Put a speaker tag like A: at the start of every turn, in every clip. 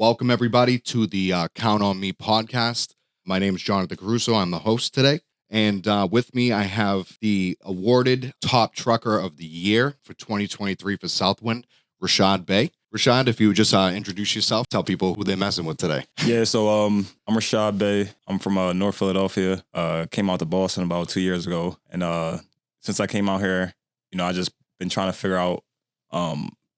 A: Welcome, everybody, to the Count on Me podcast. My name is Jonathan Caruso. I'm the host today. And with me, I have the awarded top trucker of the year for 2023 for Southwind, Rashad Bey. Rashad, if you would just introduce yourself, tell people who they're messing with today.
B: Yeah, so I'm Rashad Bey. I'm from North Philadelphia. Came out to Boston about 2 years ago. And since I came out here, I just been trying to figure out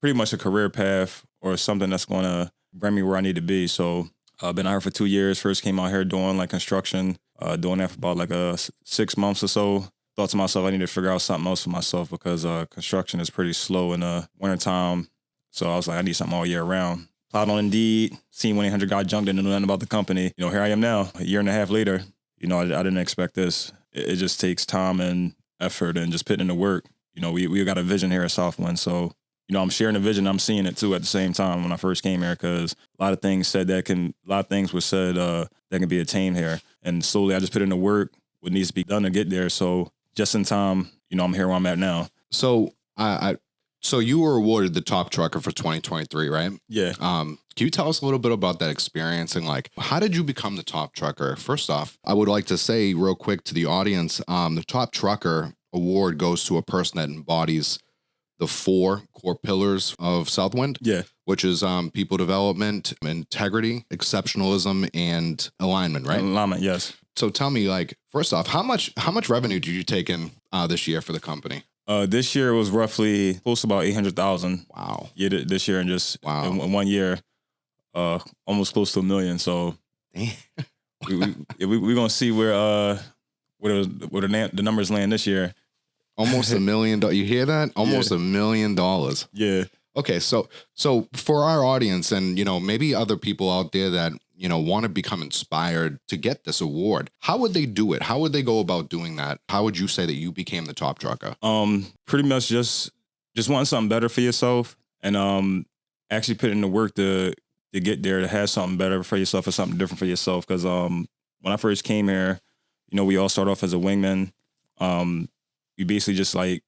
B: pretty much a career path or something that's going to bring me where I need to be. So I've been out here for 2 years. First came out here doing like construction, doing that for about like 6 months or so. Thought to myself, I need to figure out something else for myself because construction is pretty slow in the wintertime. So I was like, I need something all year round. Applied on Indeed, seen 1-800 got junked, didn't know nothing about the company. Here I am now, a year and a half later. I didn't expect this. It just takes time and effort and just putting in the work. We got a vision here at Southwind. So, I'm sharing the vision. I'm seeing it too at the same time when I first came here because a lot of things were said that can be attained here. And slowly I just put in the work, what needs to be done to get there. So just in time, I'm here where I'm at now.
A: So So you were awarded the top trucker for 2023, right?
B: Yeah.
A: Can you tell us a little bit about that experience and how did you become the top trucker? First off, I would like to say real quick to the audience, the top trucker award goes to a person that embodies the 4 core pillars of Southwind.
B: Yeah.
A: Which is people development, integrity, exceptionalism, and alignment, right?
B: Alignment, yes.
A: So tell me, first off, how much revenue did you take in this year for the company?
B: This year was roughly close to about 800,000.
A: Wow.
B: Yeah, this year and just
A: wow.
B: in 1 year, almost close to $1 million. So we're gonna see where the numbers land this year.
A: Almost $1 million. You hear that? Almost $1 million.
B: Yeah.
A: Okay, so for our audience and maybe other people out there that want to become inspired to get this award, how would they do it? How would they go about doing that? How would you say that you became the top trucker?
B: Pretty much just wanting something better for yourself and actually putting in the work to get there, to have something better for yourself or something different for yourself. Because when I first came here, we all start off as a wingman. You basically just learn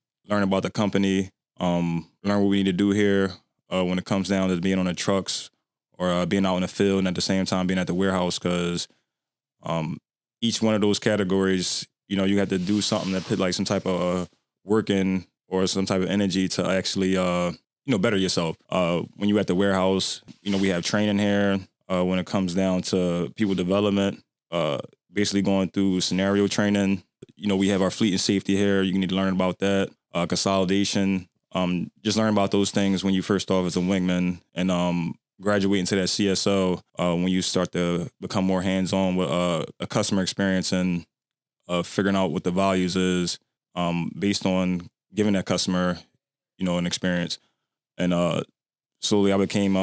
B: about the company, learn what we need to do here when it comes down to being on the trucks or being out in the field and at the same time being at the warehouse because each one of those categories, you have to do something that put some type of work in or some type of energy to actually, better yourself. When you're at the warehouse, we have training here when it comes down to people development, basically going through scenario training. We have our fleet and safety here. You need to learn about that. Consolidation. Just learn about those things when you first start as a wingman and graduate into that CSO when you start to become more hands-on with a customer experience and figuring out what the values is based on giving that customer, an experience. And slowly I became,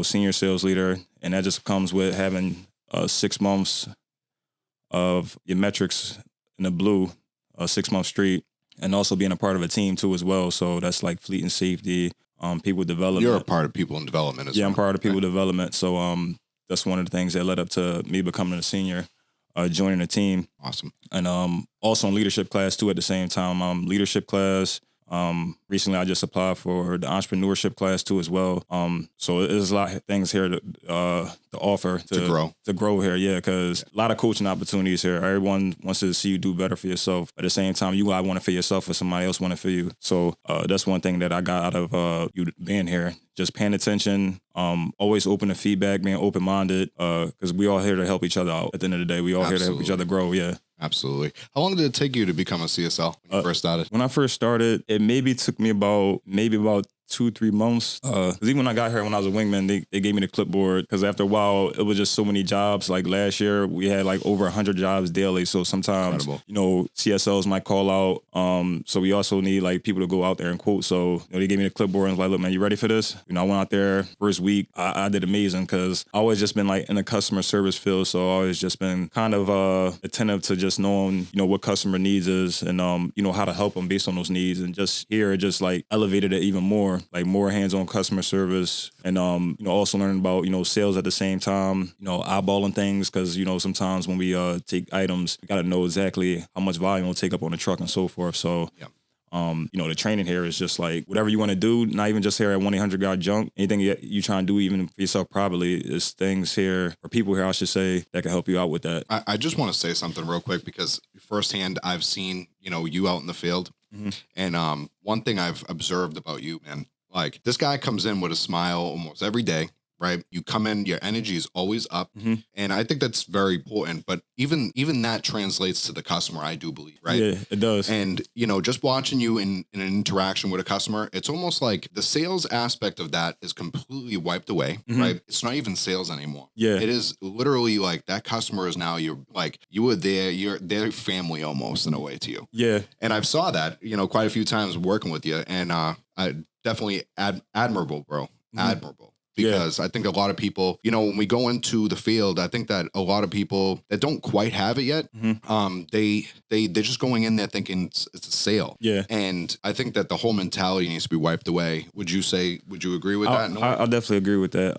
B: senior sales leader. And that just comes with having 6 months of your metrics in the blue, 6-month streak, and also being a part of a team too as well. So that's like fleet and safety, people development.
A: You're a part of people in development as well.
B: Yeah, I'm part of people development. So that's one of the things that led up to me becoming a senior, joining the team.
A: Awesome.
B: And also in leadership class too at the same time. Leadership class. Recently I just applied for the entrepreneurship class too as well. So there's a lot of things here to offer to grow here. Yeah. Cause a lot of coaching opportunities here. Everyone wants to see you do better for yourself. At the same time, you gotta want it for yourself or somebody else want it for you. So, that's one thing that I got out of, you being here, just paying attention, always open to feedback, being open-minded, cause we all here to help each other out. At the end of the day, we all here to help each other grow. Yeah.
A: Absolutely. How long did it take you to become a CSL when you first started?
B: When I first started, it maybe took me about 2-3 months. Because even when I got here, when I was a wingman, they gave me the clipboard. Because after a while, it was just so many jobs. Like last year, we had over 100 jobs daily. So sometimes, CSLs might call out. So we also need people to go out there and quote. So they gave me the clipboard and was like, look, man, you ready for this? I went out there first week. I did amazing because I always just been in the customer service field. So I always just been kind of attentive to just knowing, what customer needs is and, how to help them based on those needs. And just here, it just elevated it even more. More hands-on customer service and, also learning about, sales at the same time, eyeballing things because, sometimes when we take items, we got to know exactly how much volume we'll take up on the truck and so forth. So The training here is just like whatever you want to do, not even just here at 1-800-GOT-JUNK. Anything you try and do even for yourself privately is things here, or people here, I should say, that can help you out with that.
A: I just want to say something real quick because firsthand I've seen, you out in the field.
B: Mm-hmm.
A: And one thing I've observed about you, man, like this guy comes in with a smile almost every day. Right. You come in, your energy is always up.
B: Mm-hmm.
A: And I think that's very important. But even that translates to the customer, I do believe. Right.
B: Yeah, it does.
A: And, just watching you in an interaction with a customer, it's almost like the sales aspect of that is completely wiped away.
B: Mm-hmm.
A: Right. It's not even sales anymore.
B: Yeah.
A: It is literally like that customer is now you were there. You're their family almost in a way to you.
B: Yeah.
A: And I've saw that, quite a few times working with you. And I definitely admirable, bro.
B: Mm-hmm.
A: Admirable. Because I think a lot of people, when we go into the field, I think that a lot of people that don't quite have it yet,
B: Mm-hmm.
A: they're just going in there thinking it's a sale.
B: Yeah.
A: And I think that the whole mentality needs to be wiped away. Would you agree with that?
B: I'll definitely agree with that.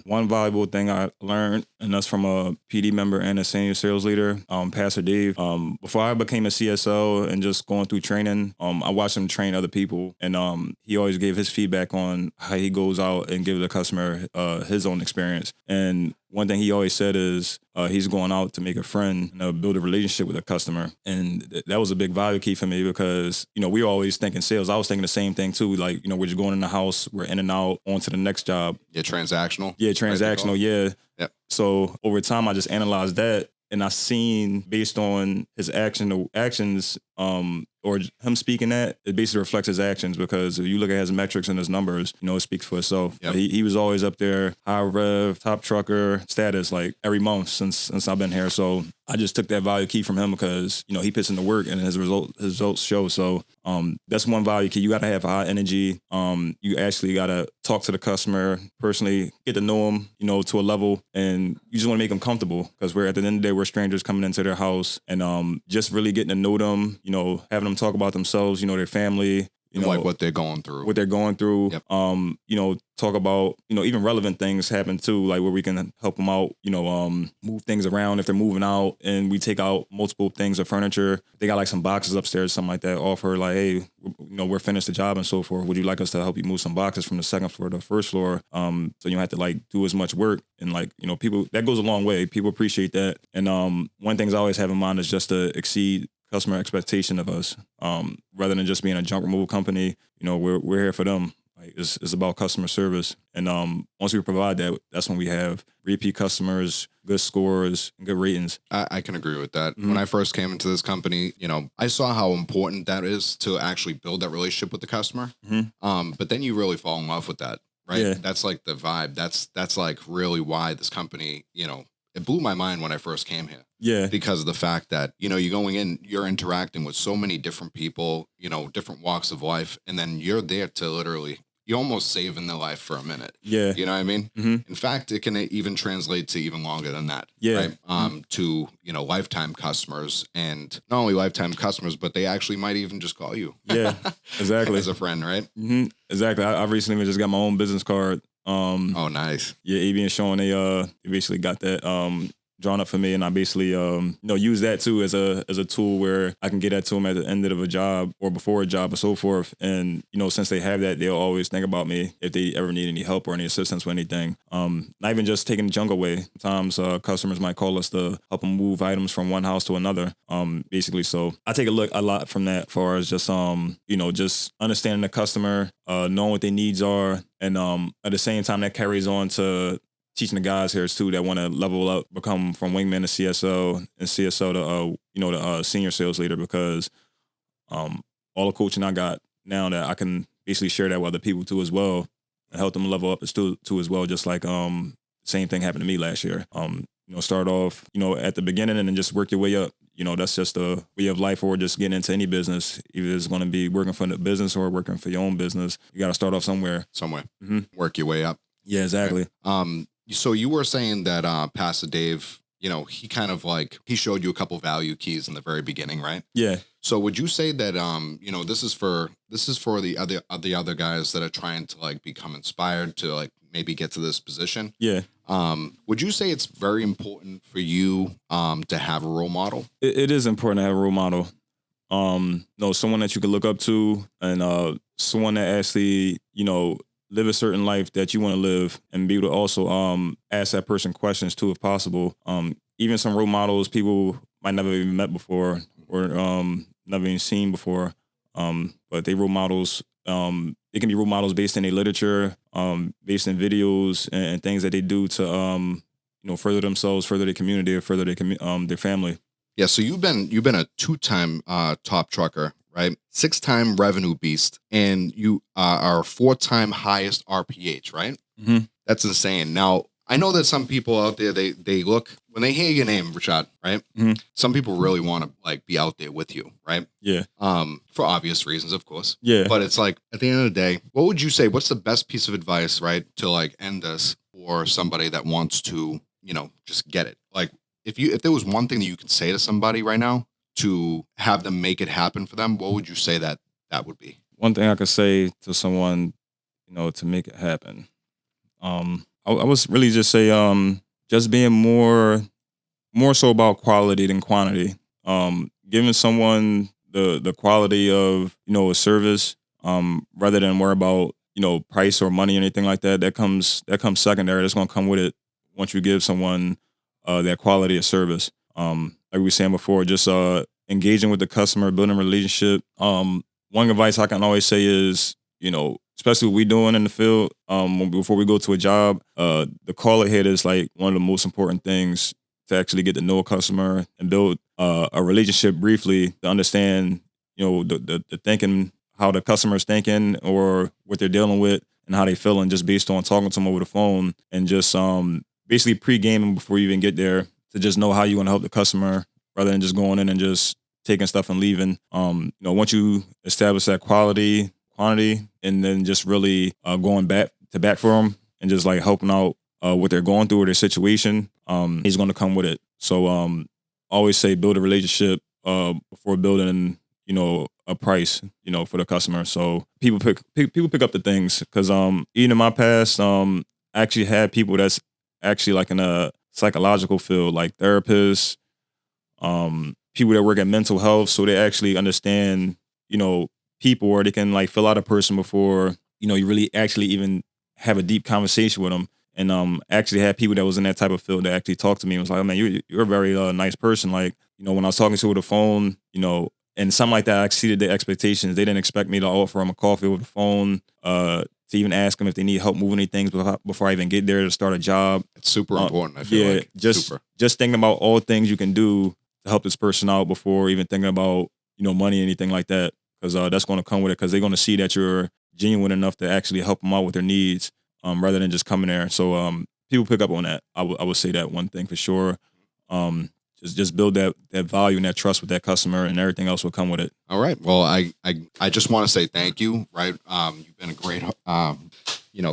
B: One valuable thing I learned, and that's from a PD member and a senior sales leader, Pastor Dave. Before I became a CSO and just going through training, I watched him train other people, and he always gave his feedback on how he goes out and gives the customer his own experience. And one thing he always said is he's going out to make a friend and build a relationship with a customer. And that was a big value key for me because, we were always thinking sales. I was thinking the same thing too. Like, we're just going in the house, we're in and out, on to the next job.
A: Yeah, transactional.
B: Yeah, transactional, yeah.
A: Yep.
B: So over time, I just analyzed that. And I seen based on his actions, or him speaking that, it basically reflects his actions because if you look at his metrics and his numbers, it speaks for itself.
A: Yep.
B: He was always up there, high rev, top trucker status, like every month since I've been here. So I just took that value key from him because, he puts in the work and his results show. So that's one value key. You got to have high energy. You actually got to talk to the customer personally, get to know them, to a level, and you just want to make them comfortable because we're at the end of the day, we're strangers coming into their house and just really getting to know them, having them talk about themselves, their family,
A: like what they're going through.
B: Yep. Talk about, even relevant things happen too, like where we can help them out, move things around if they're moving out and we take out multiple things of furniture. They got like some boxes upstairs, something like that, offer like, hey, we're finished the job and so forth. Would you like us to help you move some boxes from the second floor to the first floor? So you don't have to like do as much work and like, people, that goes a long way. People appreciate that. And one thing I always have in mind is just to exceed customer expectation of us, rather than just being a junk removal company. We're here for them. Like it's about customer service, and once we provide that, that's when we have repeat customers, good scores, and good ratings.
A: I can agree with that.
B: Mm-hmm.
A: When I first came into this company, I saw how important that is to actually build that relationship with the customer.
B: Mm-hmm.
A: But then you really fall in love with that, right?
B: Yeah.
A: That's like the vibe. That's like really why this company, it blew my mind when I first came here.
B: Yeah.
A: Because of the fact that, you're going in, you're interacting with so many different people, different walks of life. And then you're there to literally, you're almost saving their life for a minute.
B: Yeah.
A: You know what I mean?
B: Mm-hmm.
A: In fact, it can even translate to even longer than that.
B: Yeah.
A: Right? To, lifetime customers, and not only lifetime customers, but they actually might even just call you.
B: Yeah, exactly.
A: As a friend, right?
B: Mm-hmm. Exactly. I recently just got my own business card.
A: Oh, nice.
B: Yeah, AB and Sean, they basically got that drawn up for me, and I basically use that too as a tool where I can get that to them at the end of a job or before a job or so forth. And since they have that, they'll always think about me if they ever need any help or any assistance with anything. Not even just taking the junk away. Sometimes customers might call us to help them move items from one house to another. Basically, so I take a lot from that, as far as just just understanding the customer, knowing what their needs are, and at the same time that carries on to teaching the guys here too that want to level up, become from wingman to CSO and CSO to senior sales leader, because all the coaching I got now that I can basically share that with other people too as well and help them level up too as well. Just like same thing happened to me last year. Start off at the beginning and then just work your way up. That's just a way of life, or just getting into any business. Either it's going to be working for the business or working for your own business. You got to start off somewhere.
A: Mm-hmm. Work your way up.
B: Yeah, exactly.
A: Right. So you were saying that Pastor Dave, he kind of like, he showed you a couple value keys in the very beginning, right?
B: Yeah.
A: So would you say that this is for the other guys that are trying to like become inspired to like maybe get to this position?
B: Yeah.
A: Would you say it's very important for you to have a role model?
B: It is important to have a role model. someone that you can look up to, and someone that actually, live a certain life that you want to live, and be able to also ask that person questions too, if possible. Even some role models people might never even met before, or never even seen before. But they role models. It can be role models based in their literature, based in videos and things that they do to further themselves, further their community, or further their family.
A: Yeah, so you've been a 2-time top trucker, right? 6-time revenue beast, and you are a 4-time highest RPH, right?
B: Mm-hmm.
A: That's insane. Now, I know that some people out there, they look, when they hear your name, Rashad, right?
B: Mm-hmm.
A: Some people really want to like be out there with you, right?
B: Yeah.
A: For obvious reasons, of course.
B: Yeah.
A: But it's like, at the end of the day, what would you say? What's the best piece of advice, right, to like end this for somebody that wants to, just get it? Like, if there was one thing that you could say to somebody right now to have them make it happen for them, what would you say that would be?
B: One thing I could say to someone, to make it happen, I was really just say, just being more so about quality than quantity. Giving someone the quality of a service, rather than worry about price or money or anything like that. That comes secondary. That's gonna come with it once you give someone that quality of service. Like we were saying before, just engaging with the customer, building a relationship. One advice I can always say is, especially what we doing in the field, before we go to a job, the call ahead is like one of the most important things to actually get to know a customer and build a relationship briefly to understand, the thinking, how the customer's thinking or what they're dealing with and how they feeling, just based on talking to them over the phone, and just basically pre-gaming before you even get there to just know how you want to help the customer rather than just going in and just taking stuff and leaving. Once you establish that quantity, and then just really going back for them and just like helping out what they're going through or their situation, he's going to come with it. So always say build a relationship before building, a price, for the customer. So people pick up the things, because even in my past, I actually had people that's actually like in a psychological field, like therapists, people that work at mental health, so they actually understand, people, or they can like fill out a person before, you really actually even have a deep conversation with them. And actually had people that was in that type of field that actually talked to me and was like, oh man, you're a very nice person. Like, when I was talking to her over the phone, and something like that, I exceeded their expectations. They didn't expect me to offer them a coffee over the phone, to even ask them if they need help moving any things before I even get there to start a job.
A: It's super important, I feel like.
B: Just thinking about all things you can do to help this person out before even thinking about, money or anything like that. Because that's going to come with it, because they're going to see that you're genuine enough to actually help them out with their needs, rather than just coming there. So people pick up on that. I would say that one thing for sure. Just build that value and that trust with that customer, and everything else will come with it.
A: All right. Well, I just want to say thank you. Right. You've been a great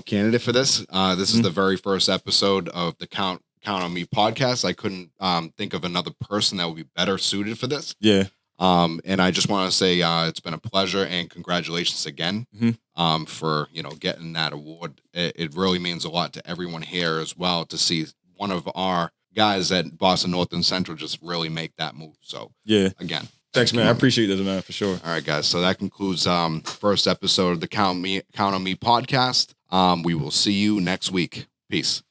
A: candidate for this. This is the very first episode of the Count on Me podcast. I couldn't think of another person that would be better suited for this.
B: Yeah.
A: And I just want to say it's been a pleasure, and congratulations again for getting that award. It really means a lot to everyone here as well to see one of our guys at Boston North and Central just really make that move. So
B: yeah,
A: again,
B: thanks, man. I appreciate this, man, for sure.
A: All right, guys. So that concludes first episode of the Count on Me podcast. We will see you next week. Peace.